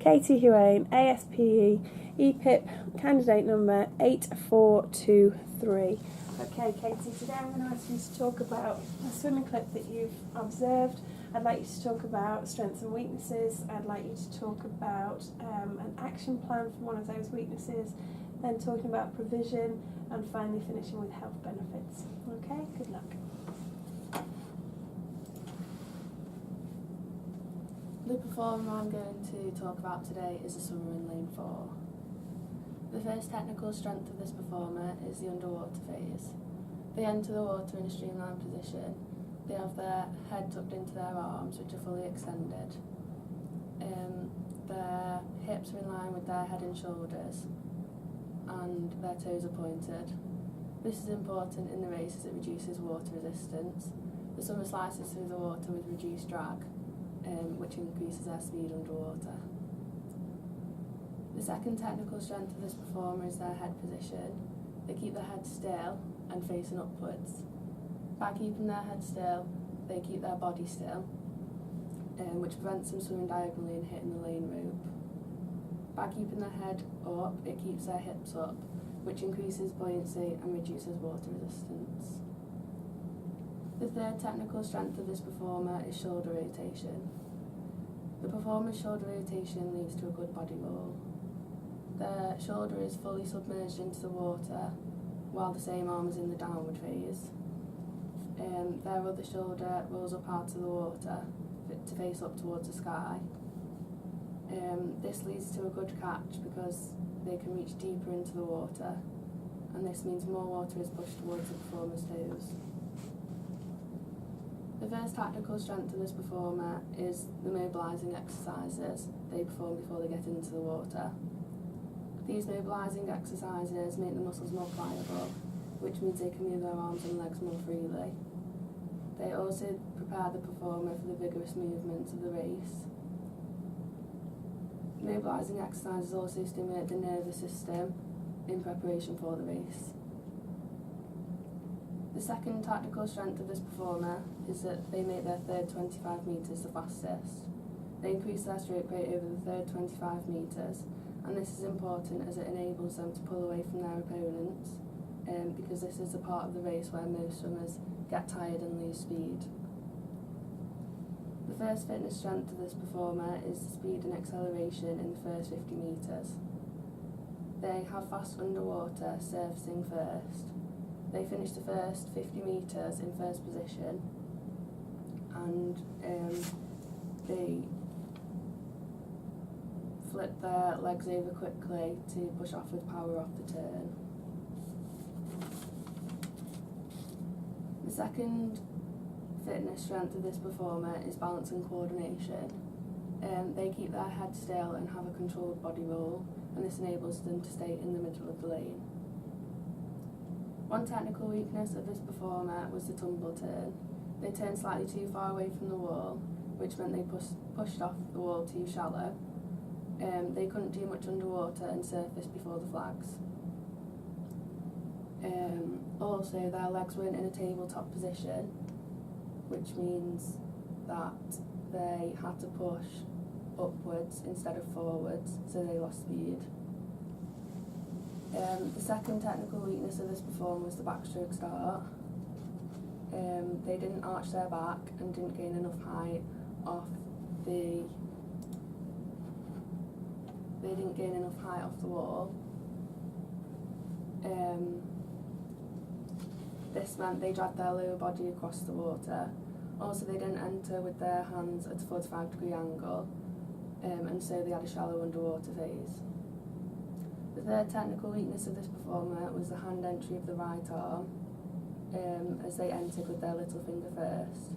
Katie Huane, ASPE, EPIP, candidate number 8423. Okay, Katie, today I'm going to ask you to talk about a swimming clip that you've observed. I'd like you to talk about strengths and weaknesses. I'd like you to talk about an action plan for one of those weaknesses, then talking about provision, and finally finishing with health benefits. Okay, good luck. The performer I'm going to talk about today is a swimmer in lane 4. The first technical strength of this performer is the underwater phase. They enter the water in a streamlined position. They have their head tucked into their arms, which are fully extended. Their hips are in line with their head and shoulders, and their toes are pointed. This is important in the race as it reduces water resistance. The swimmer slices through the water with reduced drag, which increases their speed underwater. The second technical strength of this performer is their head position. They keep their head still and facing upwards. By keeping their head still, they keep their body still, which prevents them swimming diagonally and hitting the lane rope. By keeping their head up, it keeps their hips up, which increases buoyancy and reduces water resistance. The third technical strength of this performer is shoulder rotation. The performer's shoulder rotation leads to a good body roll. Their shoulder is fully submerged into the water, while the same arm is in the downward phase. Their other shoulder rolls up out of the water to face up towards the sky. This leads to a good catch because they can reach deeper into the water, and this means more water is pushed towards the performer's toes. The first tactical strength of this performer is the mobilising exercises they perform before they get into the water. These mobilising exercises make the muscles more pliable, which means they can move their arms and legs more freely. They also prepare the performer for the vigorous movements of the race. Mobilising exercises also stimulate the nervous system in preparation for the race. The second tactical strength of this performer is that they make their third 25 metres the fastest. They increase their stroke rate over the third 25 metres, and this is important as it enables them to pull away from their opponents, because this is the part of the race where most swimmers get tired and lose speed. The first fitness strength of this performer is the speed and acceleration in the first 50 metres. They have fast underwater surfacing first. They finish the first 50 metres in first position, and they flip their legs over quickly to push off with power off the turn. The second fitness strength of this performer is balance and coordination. They keep their head still and have a controlled body roll, and this enables them to stay in the middle of the lane. One technical weakness of this performer was the tumble turn. They turned slightly too far away from the wall, which meant they pushed off the wall too shallow. They couldn't do much underwater and surface before the flags. Also, their legs weren't in a tabletop position, which means that they had to push upwards instead of forwards, so they lost speed. The second technical weakness of this performer was the backstroke start. They didn't arch their back and didn't gain enough height off the wall. This meant they dragged their lower body across the water. Also, they didn't enter with their hands at a 45-degree angle, and so they had a shallow underwater phase. The third technical weakness of this performer was the hand entry of the right arm, as they entered with their little finger first.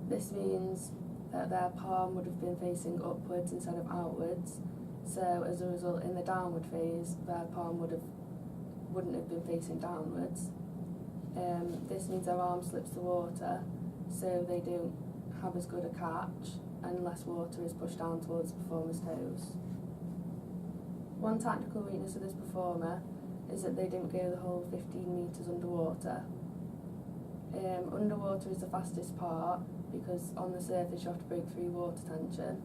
This means that their palm would have been facing upwards instead of outwards, so as a result in the downward phase their palm wouldn't have been facing downwards. This means their arm slips the water, so they don't have as good a catch and less water is pushed down towards the performer's toes. One tactical weakness of this performer is that they didn't go the whole 15 metres underwater. Underwater is the fastest part because on the surface you have to break through water tension.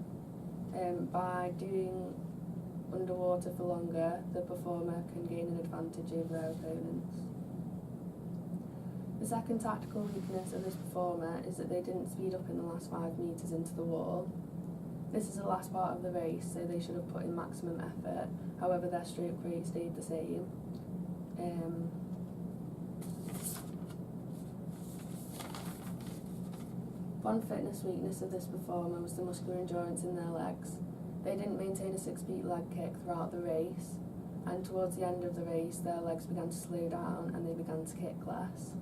By doing underwater for longer, the performer can gain an advantage over their opponents. The second tactical weakness of this performer is that they didn't speed up in the last 5 metres into the wall. This is the last part of the race, so they should have put in maximum effort, however their stroke rate stayed the same. One fitness weakness of this performer was the muscular endurance in their legs. They didn't maintain a 6-beat leg kick throughout the race, and towards the end of the race their legs began to slow down and they began to kick less.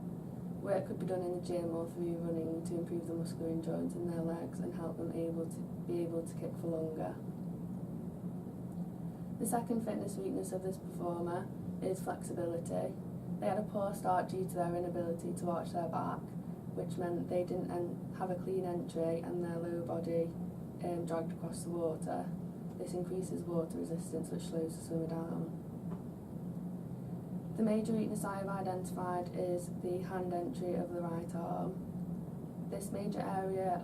Work could be done in the gym or through running to improve the muscular endurance in their legs and help them be able to kick for longer. The second fitness weakness of this performer is flexibility. They had a poor start due to their inability to arch their back, which meant they didn't have a clean entry and their lower body dragged across the water. This increases water resistance, which slows the swimmer down. The major weakness I have identified is the hand entry of the right arm. This major area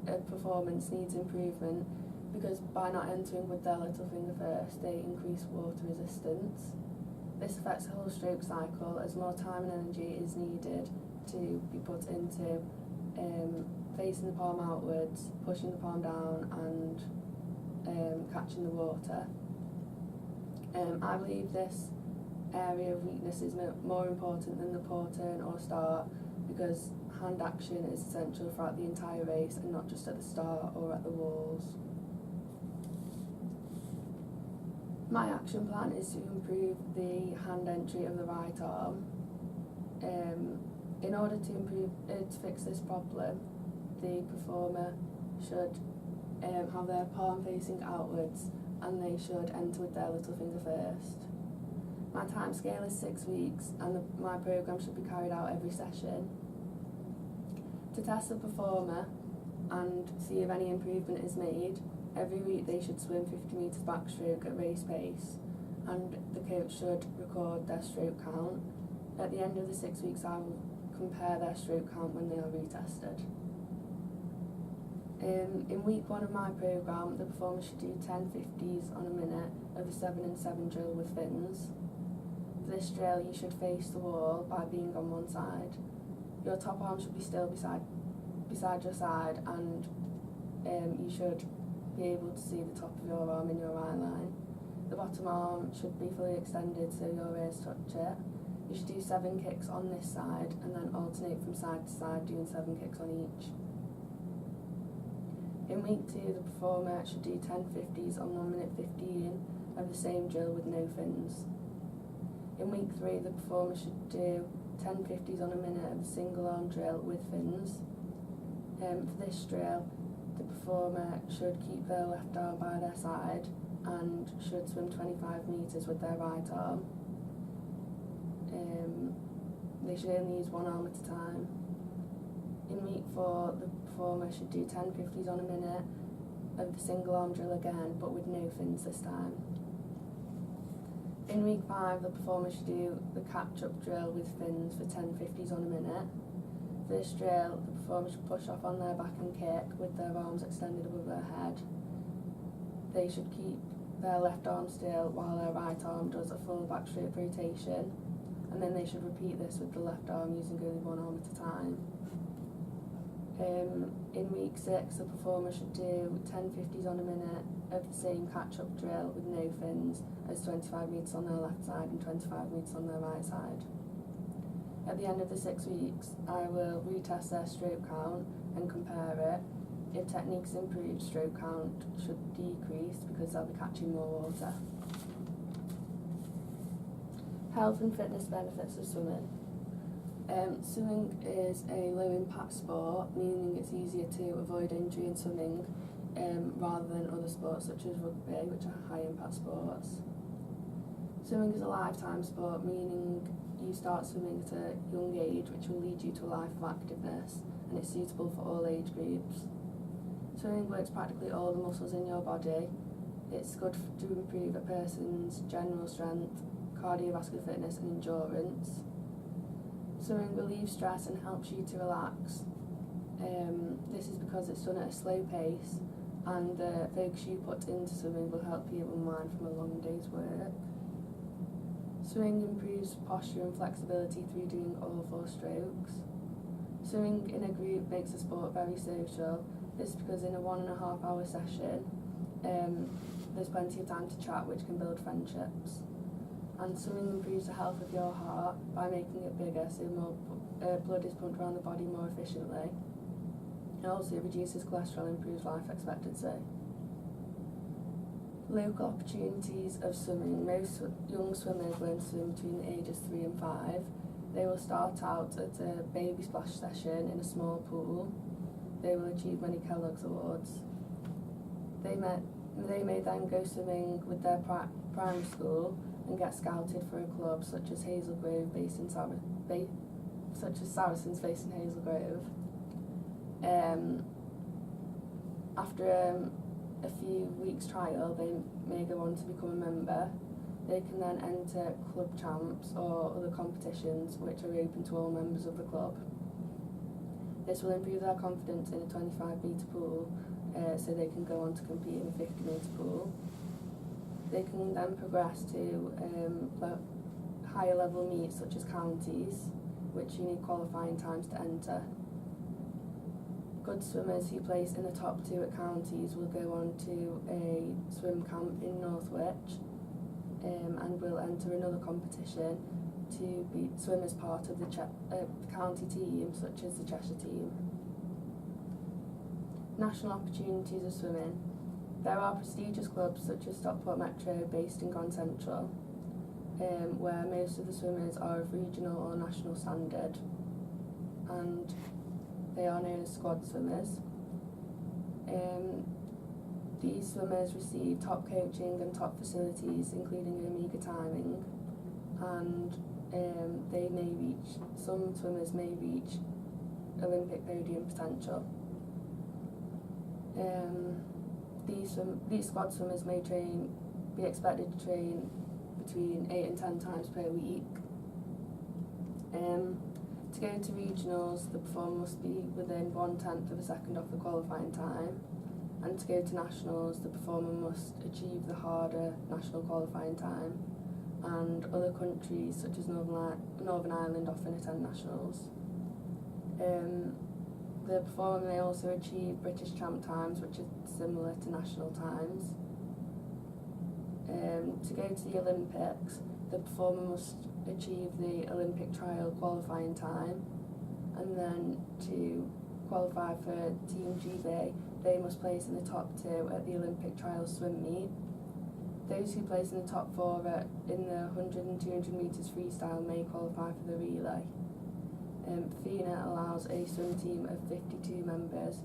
of performance needs improvement because by not entering with their little finger first, they increase water resistance. This affects the whole stroke cycle as more time and energy is needed to be put into facing the palm outwards, pushing the palm down and catching the water. I believe this area of weakness is more important than the poor turn or start because hand action is essential throughout the entire race and not just at the start or at the walls. My action plan is to improve the hand entry of the right arm. In order to fix this problem, the performer should have their palm facing outwards and they should enter with their little finger first. My time scale is 6 weeks and my programme should be carried out every session. To test the performer and see if any improvement is made, every week they should swim 50 metres backstroke at race pace and the coach should record their stroke count. At the end of the 6 weeks I will compare their stroke count when they are retested. In week 1 of my programme, the performer should do 10 50s on a minute of the 7 and 7 drill with fins. For this drill you should face the wall by being on one side. Your top arm should be still beside your side and you should be able to see the top of your arm in your eye line. The bottom arm should be fully extended so your ears touch it. You should do 7 kicks on this side and then alternate from side to side doing 7 kicks on each. In week 2 the performer should do 10 50s on 1 minute 15 of the same drill with no fins. In week 3 the performer should do 10 50s on a minute of the single arm drill with fins. For this drill the performer should keep their left arm by their side and should swim 25 metres with their right arm. They should only use one arm at a time. In week 4 the performer should do 10 50s on a minute of the single arm drill again but with no fins this time. In week 5 the performer should do the catch up drill with fins for 10 50s on a minute. For this drill the performer should push off on their back and kick with their arms extended above their head. They should keep their left arm still while their right arm does a full backstroke rotation, and then they should repeat this with the left arm using only one arm at a time. In week 6 the performer should do 10 50s on a minute of the same catch-up drill with no fins as 25 metres on their left side and 25 metres on their right side. At the end of the 6 weeks I will retest their stroke count and compare it. If techniques improve, stroke count should decrease because they'll be catching more water. Health and fitness benefits of swimming. Swimming is a low impact sport, meaning it's easier to avoid injury in swimming rather than other sports such as rugby, which are high impact sports. Swimming is a lifetime sport, meaning you start swimming at a young age, which will lead you to a life of activeness, and it's suitable for all age groups. Swimming works practically all the muscles in your body. It's good to improve a person's general strength, cardiovascular fitness and endurance. Swimming relieves stress and helps you to relax. This is because it's done at a slow pace and the focus you put into swimming will help you unwind from a long day's work. Swimming improves posture and flexibility through doing all 4 strokes. Swimming in a group makes the sport very social. This is because in a 1.5 hour session, there's plenty of time to chat, which can build friendships. And swimming improves the health of your heart by making it bigger, so more blood is pumped around the body more efficiently. It also reduces cholesterol and improves life expectancy. Local opportunities of swimming. Most young swimmers learn to swim between the ages 3 and 5. They will start out at a baby splash session in a small pool. They will achieve many Kellogg's awards. They may then go swimming with their primary school and get scouted for a club such as Hazel Grove, such as Saracens based in Hazel Grove. After a few weeks trial, they may go on to become a member. They can then enter club champs or other competitions which are open to all members of the club. This will improve their confidence in a 25 metre pool, so they can go on to compete in a 50 metre pool. They can then progress to higher level meets such as counties, which you need qualifying times to enter. Good swimmers who place in the top 2 at counties will go on to a swim camp in Northwich and will enter another competition to swim as part of the county team, such as the Cheshire team. National opportunities of swimming. There are prestigious clubs such as Stockport Metro based in Grand Central, where most of the swimmers are of regional or national standard, and they are known as squad swimmers. These swimmers receive top coaching and top facilities, including Omega timing, and some swimmers may reach Olympic podium potential. These squad swimmers may be expected to train between 8 and 10 times per week. To go to regionals, the performer must be within 1/10 of a second of the qualifying time, and to go to nationals, the performer must achieve the harder national qualifying time, and other countries such as Northern Ireland often attend nationals. The performer may also achieve British champ times, which are similar to national times. To go to the Olympics, the performer must achieve the Olympic trial qualifying time, and then to qualify for Team GB, they must place in the top 2 at the Olympic trial swim meet. Those who place in the top 4 in the 100 and 200 metres freestyle may qualify for the relay. FINA allows a swim team of 52 members,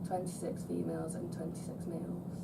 26 females and 26 males.